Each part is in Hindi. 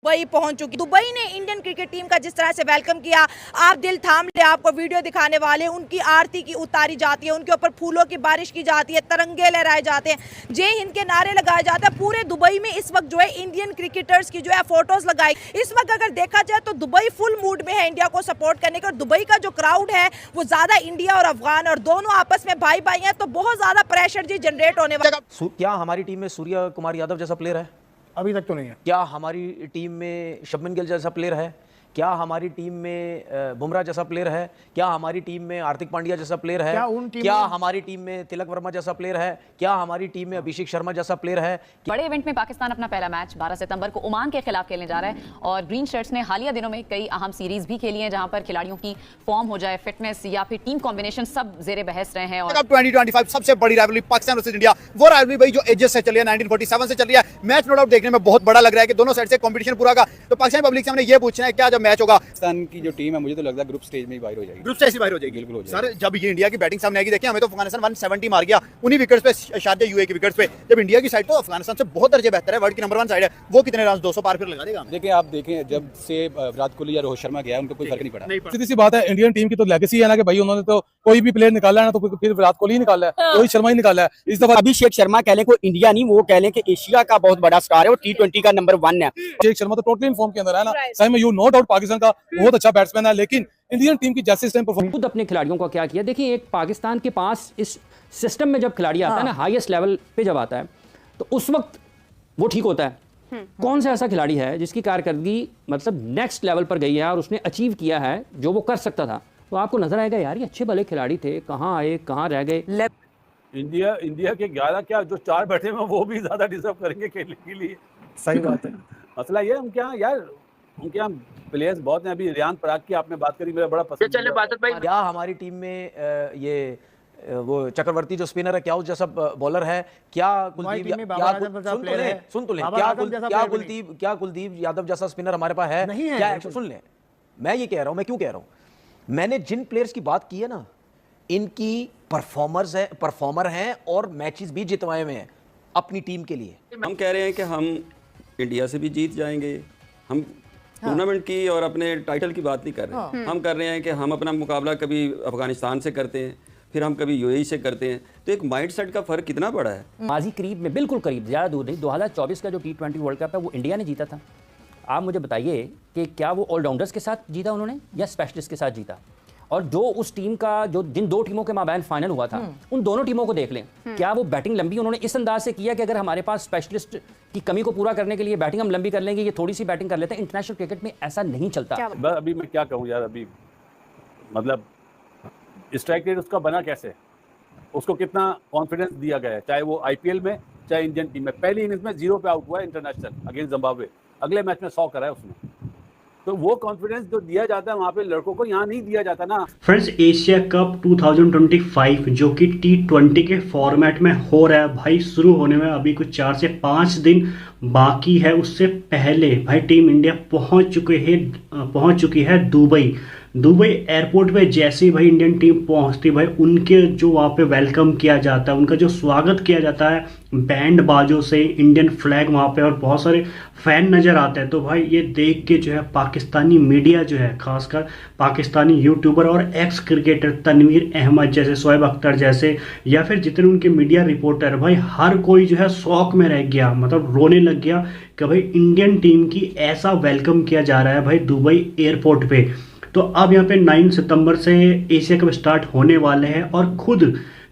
दुबई पहुंच चुकी। दुबई ने इंडियन क्रिकेट टीम का जिस तरह से वेलकम किया, आप दिल थाम ले, आपको वीडियो दिखाने वाले, उनकी आरती की उतारी जाती है, उनके ऊपर फूलों की बारिश की जाती है, तिरंगे लहराए जाते हैं, जय हिंद के नारे लगाए जाते हैं। पूरे दुबई में इस वक्त जो है इंडियन क्रिकेटर्स की जो है फोटोज लगाई। इस वक्त अगर देखा जाए तो दुबई फुल मूड में है इंडिया को सपोर्ट करने का। और दुबई का जो क्राउड है वो ज्यादा इंडिया और अफगान और दोनों आपस में भाई भाई हैं, तो बहुत ज्यादा प्रेशर जी जनरेट होने वाला। क्या हमारी टीम में सूर्य कुमार यादव जैसा प्लेयर है? अभी तक तो नहीं है। क्या हमारी टीम में शुभमन गिल जैसा प्लेयर है? क्या हमारी टीम में बुमराह जैसा प्लेयर है? क्या हमारी टीम में हार्दिक पांड्या जैसा प्लेयर है? क्या हमारी टीम में तिलक वर्मा जैसा प्लेयर है? क्या हमारी टीम में अभिषेक शर्मा जैसा प्लेयर है? बड़े इवेंट में पाकिस्तान अपना पहला मैच 12 सितंबर को ओमान के खिलाफ खेलने जा रहा है और ग्रीन शर्ट्स ने हालिया दिनों में कई अहम सीरीज भी खेली हैं जहां पर खिलाड़ियों की फॉर्म हो जाए, फिटनेस या फिर टीम कॉम्बिनेशन सब जेरे बहस रहे हैं। और 2025 सबसे बड़ी राइवलरी पाकिस्तान वर्सेस इंडिया, वो राइवलरी भाई जो एजेस से चली है, 1947 से चल रही है। मैच नो डाउट देखने में बहुत बड़ा लग रहा है कि दोनों साइड से कंपटीशन पूरा का। तो पाकिस्तान पब्लिक से हमने ये पूछना है क्या जब मैच होगा पाकिस्तान की जो टीम है, मुझे तो लगता है ग्रुप स्टेज में ही बाहर हो जाएगी। ग्रुप स्टेज से बाहर हो जाएगी, बिल्कुल हो जाएगी। सर जब ये इंडिया की बैटिंग सामने आएगी, देखिए हमें तो अफगानिस्तान 170 मार गया उन्हीं विकेट्स पे, शारजाह यूए की विकेट्स पे। जब इंडिया की साइड तो अफगानिस्तान से बहुत दर्जे बेहतर है, वर्ल्ड की नंबर 1 साइड है, वो कितने रन 200 पार फिर लगा देगा। देखिए आप देखें जब से विराट कोहली या रोहित शर्मा गया उनको कोई फर्क नहीं पड़ा। सीधी सी बात है, इंडियन टीम की तो लेगेसी है ना कि भाई उन्होंने तो कोई भी प्लेयर निकाला है ना तो फिर विराट कोहली ही निकाला है, रोहित शर्मा ही निकाला है। इस दफा अभिषेक शर्मा कह लें कोई इंडिया नहीं, वो कह लें कि एशिया का बहुत बड़ा स्टार है, वो T20 का नंबर 1 है। अभिषेक शर्मा तो टोटली इनफॉर्म के अंदर है ना, सही में यू नो डाउट पाकिस्तान का बहुत अच्छा बैट्समैन है, लेकिन इंडियन टीम की जैसे इस टाइम परफॉर्मेंस खुद अपने खिलाड़ियों का क्या किया। देखिए एक पाकिस्तान के पास इस सिस्टम में जब खिलाड़ी आता है ना, हाईएस्ट लेवल पे जब आता है तो उस वक्त वो ठीक होता है। कौन सा ऐसा खिलाड़ी है जिसकी कारकर्दगी मतलब नेक्स्ट लेवल पर गई है और उसने अचीव किया है जो वो कर सकता था, तो आपको नजर आएगा यार ये अच्छे भले खिलाड़ी थे, कहाँ आए कहाँ रह गए। इंडिया के 11 क्या जो 4 बैठे हैं वो भी ज्यादा डिजर्व करेंगे खेलने के लिए। सही बात है। मसला ये उनके यहाँ यार, उनके यहाँ प्लेयर्स बहुत हैं। अभी रियान पराग की आपने बात करी, मेरा बड़ा पसंद है। क्या हमारी टीम में ये वो चक्रवर्ती जो स्पिनर है, क्या उस जैसा बॉलर है? क्या कुलदीप यादव जैसा स्पिनर हमारे पास है? क्या सुन ले, मैं ये कह रहा हूं, मैं क्यों कह रहा हूं, मैंने जिन प्लेयर्स की बात की है ना, इनकी परफॉर्मर हैं और मैचेस भी जितवाए हुए हैं अपनी टीम के लिए। हम कह रहे हैं कि हम इंडिया से भी जीत जाएंगे। हम टूर्नामेंट की और अपने टाइटल की बात नहीं कर रहे। हम कर रहे हैं कि हम अपना मुकाबला कभी अफगानिस्तान से करते हैं, फिर हम कभी यूएई से करते हैं। तो एक माइंडसेट का फर्क कितना बड़ा है। माजी करीब में, बिल्कुल करीब, ज़्यादा दूर नहीं, 2024 का जो T20 वर्ल्ड कप है वो इंडिया ने जीता था। आप मुझे बताइए कि क्या वो ऑलराउंडर्स के साथ जीता उन्होंने या स्पेशलिस्ट के साथ जीता? और जो उस टीम का जो जिन 2 टीमों के माबैन फाइनल हुआ था, उन दोनों टीमों को देख लें, क्या वो बैटिंग लंबी उन्होंने इस अंदाज से किया कि अगर हमारे पास स्पेशलिस्ट की कमी को पूरा करने के लिए बैटिंग हम लंबी कर लेंगे, ये थोड़ी सी बैटिंग कर लेते हैं। इंटरनेशनल क्रिकेट में ऐसा नहीं चलता। अभी मैं क्या कहूँ यार, अभी मतलब स्ट्राइक रेट उसका बना कैसे, उसको कितना कॉन्फिडेंस दिया गया है, चाहे वो IPL में चाहे इंडियन टीम में। पहली इनिंग्स में 0 पे आउट हुआ है इंटरनेशनल अगेंस्ट जिम्बाब्वे, अगले मैच में 100 करा है उसने। तो वो कॉन्फिडेंस जो दिया जाता है वहाँ पे लड़कों को, यहाँ नहीं दिया जाता ना। फ्रेंड्स एशिया कप 2025 जो कि T20 के फॉर्मेट में हो रहा है भाई, शुरू होने में अभी कुछ 4 से 5 दिन बाकी है। उससे पहले भाई टीम इंडिया पहुंच चुकी है दुबई एयरपोर्ट पे। जैसे ही भाई इंडियन टीम पहुंचती भाई, उनके जो वहाँ पे वेलकम किया जाता है, उनका जो स्वागत किया जाता है बैंड बाजों से, इंडियन फ्लैग वहाँ पे और बहुत सारे फैन नज़र आते हैं। तो भाई ये देख के जो है पाकिस्तानी मीडिया जो है, खासकर पाकिस्तानी यूट्यूबर और एक्स क्रिकेटर तनवीर अहमद जैसे, शोएब अख्तर जैसे, या फिर जितने उनके मीडिया रिपोर्टर, भाई हर कोई जो है शौक में रह गया, मतलब रोने लग गया कि भाई इंडियन टीम की ऐसा वेलकम किया जा रहा है भाई दुबई एयरपोर्ट पे। तो अब यहाँ पे 9 सितंबर से एशिया कप स्टार्ट होने वाले हैं और खुद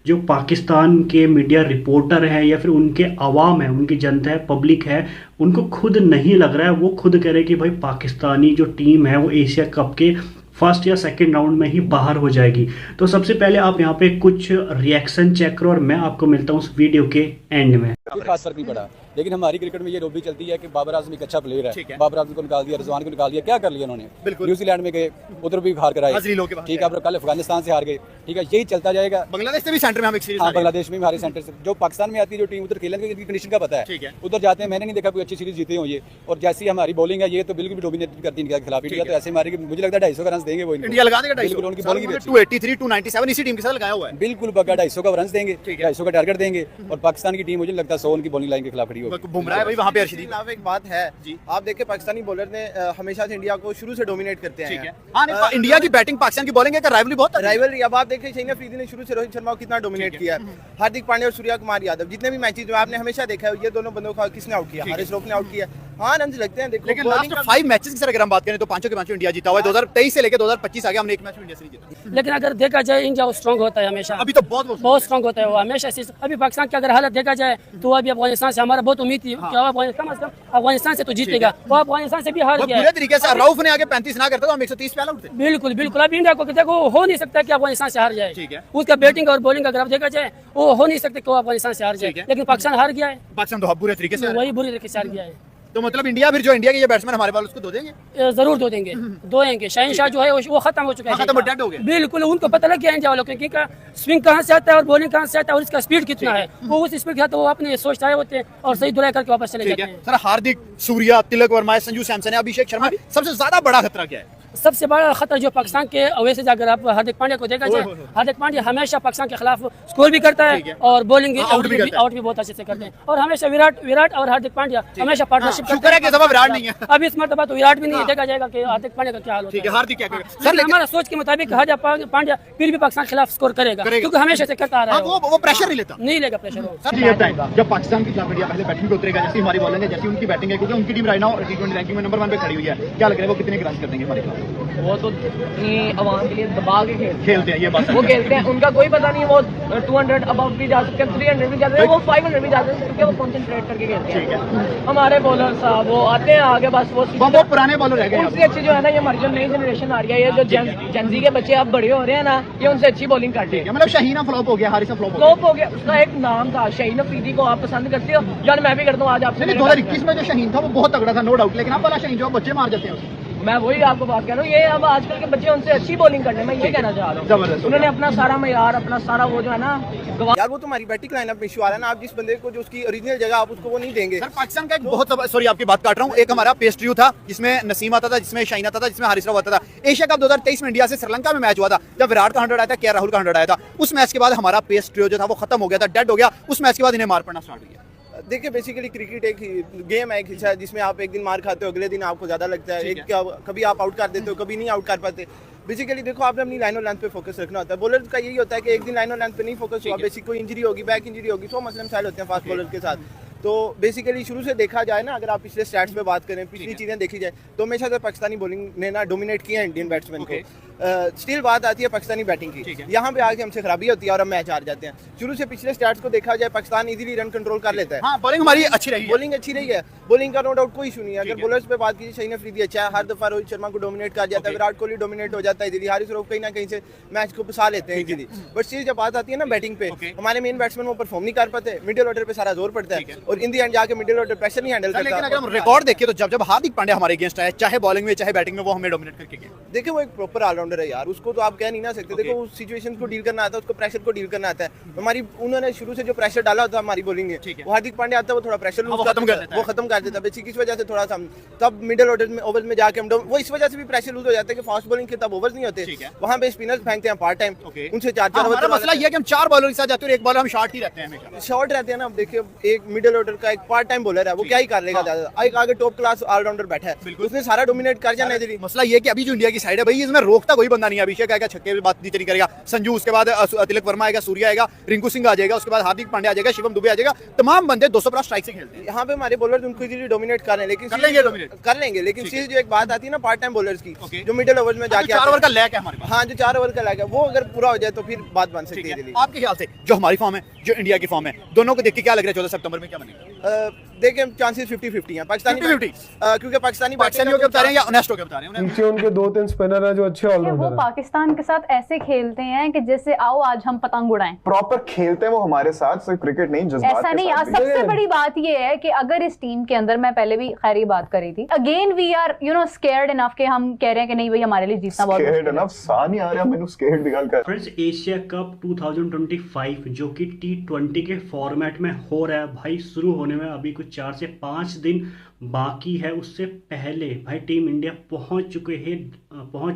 जो पाकिस्तान के मीडिया रिपोर्टर हैं या फिर उनके अवाम है, उनकी जनता है, पब्लिक है, उनको खुद नहीं लग रहा है, वो खुद कह रहे हैं कि भाई पाकिस्तानी जो टीम है वो एशिया कप के फर्स्ट या सेकंड राउंड में ही बाहर हो जाएगी। तो सबसे पहले आप यहाँ पे कुछ रिएक्शन चेक करो और मैं आपको मिलता हूँ उस वीडियो के एंड में। खास फर्क नहीं पड़ा, लेकिन हमारी क्रिकेट में ये रोबी चलती है कि बाबर आजम एक अच्छा प्लेयर है, बाबर आजम को निकाल दिया, रिजवान को निकाल दिया, क्या कर लिया उन्होंने? न्यूजीलैंड में गए, उधर भी हार कर आए, ठीक है, कल अफगानिस्तान से हार गए, ठीक है, यही चलता जाएगा। बांग्लादेश से भी सेंटर में हम एक सीरीज, बांग्लादेश में हमारे सेंटर से जो पाकिस्तान में आती है जो टीम, उधर खेलने की कंडीशन का पता है, उधर जाते हैं, मैंने नहीं देखा कोई अच्छी सीरीज जीते हो ये। और जैसी हमारी बॉलिंग है ये तो बिल्कुल भी डोमिनेट करती इंडिया के खिलाफ। इंडिया तो ऐसे मारेगी, मुझे लगता है 250 का रन देंगे वो, इंडिया लगा देगा 250 उनकी बॉलिंग 283 297 इसी टीम के साथ लगाया हुआ है, बिल्कुल बग्गा 250 का रन देंगे, 250 का टारगेट देंगे। और पाकिस्तान की टीम मुझे लगता है 100 उनकी बॉलिंग लाइन के खिलाफ खड़ी होगी। बुमराह है भाई वहाँ पे अर्शदीप। एक बात है जी, आप देखिए पाकिस्तानी बॉलर ने हमेशा से इंडिया को शुरू से डोमिनेट करते हैं। हाँ, इंडिया की बैटिंग पाकिस्तान की बॉलिंग का राइवलरी बहुत राइवलरी। अब आप देखिए शाहीन अफरीदी ने शुरू से रोहित शर्मा को कितना डोमिनेट किया है। हार्दिक पांड्या और सूर्या कुमार यादव जितने भी मैचेस में आपने हमेशा देखा है, ये दोनों बंदों को किसने आउट किया? हारिस रऊफ ने आउट किया। हाँ, रन लगते हैं। देखो लेकिन लास्ट 5 मैचेस की अगर हम बात करें तो पांचों के पांचों इंडिया जीता हुआ है। 2023 से लेकर 2025 आ गया, हमने एक मैच में इंडिया से नहीं जीता। लेकिन अगर देखा जाए इंडिया स्ट्रांग होता है हमेशा, अभी तो बहुत स्ट्रांग होता है वो हमेशा से। अभी पाकिस्तान की अगर हालत देखा जाए तो अभी अफगानिस्तान से हमारा बहुत उम्मीद थी कि कम से कम अफगानिस्तान से तो जीतेगा, वो अफगानिस्तान से भी हार गया पूरे तरीके से। रऊफ ने आगे 35 ना करता तो हम 130 पे आउट थे। बिल्कुल बिल्कुल। अब इंडिया को देखो हो नहीं सकता कि अफगानिस्तान से हार जाए। उसका बैटिंग और बॉलिंग अगर देखा जाए वो हो नहीं सकता कि वो अफगानिस्तान से हार जाए, लेकिन पाकिस्तान हार गया है। पाकिस्तान तो बुरे तरीके से वही बुरी तरीके से हार गया है। तो मतलब इंडिया फिर जो इंडिया के ये बैट्समैन हमारे पास उसको दो देंगे, जरूर दो देंगे। शाहीन शाह जो है वो खत्म हो चुका है, खत्म डेड हो गया। बिल्कुल, उनको पता लग गया इंडिया वालों को कि स्विंग कहाँ से आता है और बॉलिंग कहाँ से आता है और इसका स्पीड कितना है। वो उस स्पीड के साथ वो अपने सोचते होते हैं और सही दुलाई करके वापस चले जाते हैं। सर, हार्दिक, सूर्या, तिलक वर्मा, संजू सैमसन, अभिषेक शर्मा, सबसे ज्यादा बड़ा खतरा क्या है? सबसे बड़ा खतरा जो पाकिस्तान के वैसे अगर आप हार्दिक पांड्या को देखा जाए, हार्दिक पांड्या हमेशा पाकिस्तान के खिलाफ स्कोर भी करता है और बॉलिंग आउट भी बहुत अच्छे से करते हैं। और हमेशा विराट और हार्दिक पांड्या हमेशा पार्टनरशिप करते हैं। विराट नहीं है अब इस मरतबा तो विराट भी नहीं है। देखा जाएगा कि हार्दिक पांड्या का क्या हाल होता है। हार्दिक क्या करेगा? सर, हमारा सोच के मुताबिक हार्दिक पांड्या फिर भी पाकिस्तान के खिलाफ स्कोर करेगा क्योंकि हमेशा से करता आ रहा है। वो प्रेशर नहीं लेगा प्रेशर। जब पाकिस्तान के खिलाफ इंडिया पहले बैटिंग पे उतरेगा, जैसी हमारी बॉलिंग है, जैसी उनकी बैटिंग है, क्योंकि उनकी टीम राइट नाउ टी20 रैंकिंग में नंबर 1 पे खड़ी हुई है, क्या लग रहा है वो कितने रन कर देंगे हमारे खिलाफ? वो तो अपनी आवाम के लिए दबा के खेलते हैं, ये बात वो खेलते हैं। उनका कोई पता नहीं, वो 200 अबाउट भी जा सकते हैं, 300 भी जा सकते हैं, वो 500 भी जा सकते हैं, क्योंकि वो कॉन्सेंट्रेट करके खेलते हैं। हमारे बॉलर साहब वो आते हैं आगे, बस वो पुराने बॉलर रह गए। उनसे अच्छी जो है ना, ये हमारी जो नई जनरेशन आ रही है, ये जो जेनजी के बच्चे अब बड़े हो रहे हैं ना, ये उनसे अच्छी बॉलिंग करते हैं। मतलब शाहीन फ्लॉप हो गया, हारिस फ्लॉप हो गया। उसका एक नाम था शाहीन अफरीदी, को आप पसंद करते हो यार, मैं भी करता हूँ। आज आपसे 2021 में जो शाहीन था वो बहुत तगड़ा था, नो डाउट, लेकिन अब वाला शाहीन जो बच्चे मार जाते हैं, मैं वही आपको बात कर रहा हूँ। ये अब आजकल के बच्चे उनसे अच्छी बॉलिंग करने में, ये कहना चाह रहा हूँ। उन्होंने अपना सारा मयार, अपना सारा वो जो है ना यार, वो तुम्हारी बैटिंग लाइनअप में इशू आ रहा है ना। आप जिस बंदे को जो उसकी ओरिजिनल जगह आप उसको वो नहीं देंगे। सर, पाकिस्तान का एक बहुत, सॉरी आपकी बात काट रहा हूँ, एक हमारा पेस्ट्रियो था जिसमें नसीम आता था, जिसमें शाहीन आता था, जिसमें हारिस रऊफ आता था। एशिया कप 2023 में इंडिया से श्रीलंका में मैच हुआ था, जब विराट का 100 आया था, के राहुल का 100 आया था। उस मैच के बाद हमारा पेस्ट्रियो जो था वो खत्म हो गया था, डेड हो गया। उस मैच के बाद इन्हें मार पड़ना स्टार्ट हो गया। देखिए, बेसिकली क्रिकेट एक गेम है, एक हिस्सा है जिसमें आप एक दिन मार खाते हो, अगले दिन आपको ज्यादा लगता है। कभी आप आउट कर देते हो, कभी नहीं आउट कर पाते। बेसिकली देखो, आपने अपनी लाइन और लेंथ पे फोकस रखना होता है। बॉलर का यही होता है कि एक दिन लाइन और लेंथ पे नहीं फोकस हुआ, बेसिक कोई इंजरी होगी, बैक इंजरी होगी, 100 मसले मसाइल होते हैं फास्ट बॉलर के साथ। तो बेसिकली शुरू से देखा जाए ना, अगर आप पिछले स्टैट्स पे बात करें, पिछली चीज़ें देखी जाए, तो हमेशा से पाकिस्तानी बॉलिंग ने ना डोमिनेट किया है इंडियन बैट्समैन को। स्टिल बात आती है पाकिस्तानी बैटिंग की, यहाँ पे आके हमसे खराबी होती है और हम मैच हार जाते हैं। शुरू से पिछले स्टैट्स को देखा जाए, पाकिस्तान इजीली रन कंट्रोल कर लेता है। बॉलिंग हमारी अच्छी रही है, बॉलिंग अच्छी रही है, बॉलिंग का नो डाउट कोई इशू नहीं है। अगर बॉलर्स पे बात कीजिए, शाहीन अफरीदी अच्छा है, हर दफा रोहित शर्मा को डोमिनेट कर जाता है, विराट कोहली डोमिनेट हो जाता है इजीली, हारिस रऊफ कहीं ना कहीं से मैच को फंसा लेते हैं इजीली। बट स्टिल जब बात आती है ना बैटिंग पे, हमारे मेन बैट्समैन वो परफॉर्म नहीं कर पाते, मिडिल ऑर्डर पे सारा जोर पड़ता है और इन दी एंड जाके मिडिल ऑर्डर प्रेशर नहीं हैंडल करता। लेकिन अगर हम रिकॉर्ड देखिए तो जब हार्दिक पांड्या हमारे अगेंस्ट आए, चाहे बॉलिंग में चाहे बैटिंग में, वो हमें डोमिनेट करके गए। देखिए, वो एक प्रॉपर ऑलराउंडर है यार, उसको तो आप कह नहीं ना सकते। देखो, उस सिचुएशन को डील करना आता है, उसको प्रेशर को डील करना आता है। हमारी उन्होंने शुरू से जो प्रेशर डाला होता है हमारी बॉलिंग में, वो हार्दिक पांड्या आता है, वो थोड़ा प्रेशर वो खत्म कर देता है। बेसिक इस वजह से थोड़ा सा तब मिडिल ऑर्डर में ओवर्स में जाके हम वो इस वजह से भी प्रेशर लूज हो जाता है कि फास्ट बॉलिंग के तब ओवर्स नहीं होते, वहां पे स्पिनर्स फेंकते हैं पार्ट टाइम, उनसे 4-4 ओवर। मसला ये है कि हम 4 बॉलर के साथ जाते हैं और एक बॉलर हम शॉर्ट ही रहते हैं, हमेशा शॉर्ट रहते हैं ना। देखिए, एक मिडिल ऑर्डर का एक पार्ट टाइम बॉलर है, वो क्या ही कर लेगा ज्यादा। एक आगे टॉप क्लास ऑलराउंडर बैठा है, उसने सारा डोमिनेट कर जाना है। मसला ये कि अभी जो इंडिया की साइड है भाई, इसमें रोकता कोई बंदा नहीं है। अभिषेक आएगा, छक्के पे बात नहीं करेगा, संजू, उसके बाद तिलक वर्मा आएगा, सूर्या आएगा, रिंकू सिंह आ जाएगा, उसके बाद हार्दिक पांड्या आ जाएगा, शिवम दुबे आ जाएगा। तमाम बंदे 200+ स्ट्राइक से खेलते हैं। यहाँ पे हमारे बॉलर उनको इजीली डोमिनेट कर रहे हैं, लेकिन कर लेंगे। लेकिन स्टिल जो एक बात आती है ना पार्ट टाइम बॉलर्स की, जो मिडिल ओवर में जाके 4 ओवर का लैक है हमारे पास। हाँ, जो 4 ओवर का लैक है, वो अगर पूरा हो जाए तो फिर बात बन सकती है। आपके ख्याल से जो हमारी फॉर्म है, जो इंडिया की फॉर्म है, दोनों को देख के क्या लग रहा है 14 सितंबर में क्या बनेगा? देखिए, चांसेस 50-50 हैं पाकिस्तानी, क्योंकि पाकिस्तानी पाकिस्तानियों के बता रहे हैं या ऑनेस्टो के बता रहे हैं? उनके 2-3 स्पिनर हैं जो अच्छे ऑलराउंडर हैं। वो पाकिस्तान के साथ ऐसे खेलते हैं कि जैसे आओ आज हम पतंग उड़ाएं। प्रॉपर खेलते हैं वो हमारे साथ, सिर्फ क्रिकेट नहीं, जज्बात ऐसा नहीं। सबसे बड़ी बात ये है कि अगर इस टीम के अंदर, मैं पहले भी खैर बात करी थी, again we are scared enough कि हम कह रहे हैं कि नहीं भाई हमारे लिए जीतना बहुत स्केयर्ड इनफ, सा नहीं आ रहा मैंने स्केयर्ड निकाल कर। फ्रेंड्स, एशिया कप 2025 जो कि T20 के फॉर्मेट में हो रहा है भाई, शुरू होने में अभी कुछ 4 से 5 दिन बाकी है। उससे पहले भाई टीम इंडिया पहुंच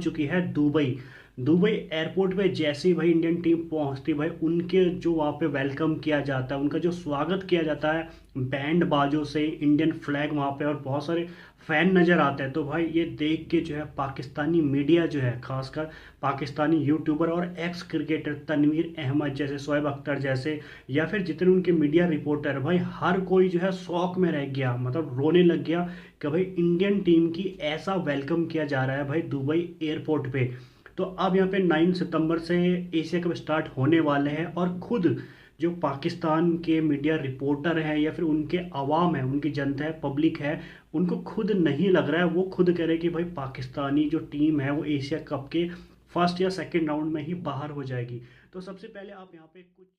चुकी है दुबई। दुबई एयरपोर्ट पे जैसे ही भाई इंडियन टीम पहुंचती भाई उनके जो वहाँ पे वेलकम किया जाता है, उनका जो स्वागत किया जाता है बैंड बाजों से, इंडियन फ्लैग वहाँ पे और बहुत सारे फैन नज़र आते हैं। तो भाई ये देख के जो है पाकिस्तानी मीडिया जो है, खासकर पाकिस्तानी यूट्यूबर और एक्स क्रिकेटर तनवीर अहमद जैसे, शोएब अख्तर जैसे, या फिर जितने उनके मीडिया रिपोर्टर, भाई हर कोई जो है शौक में रह गया, मतलब रोने लग गया कि भाई इंडियन टीम की ऐसा वेलकम किया जा रहा है भाई दुबई एयरपोर्ट पे। तो अब यहाँ पे 9 सितंबर से एशिया कप स्टार्ट होने वाले हैं और खुद जो पाकिस्तान के मीडिया रिपोर्टर हैं या फिर उनके अवाम है, उनकी जनता है, पब्लिक है, उनको खुद नहीं लग रहा है, वो खुद कह रहे हैं कि भाई पाकिस्तानी जो टीम है वो एशिया कप के फर्स्ट या सेकंड राउंड में ही बाहर हो जाएगी। तो सबसे पहले आप यहाँ पे कुछ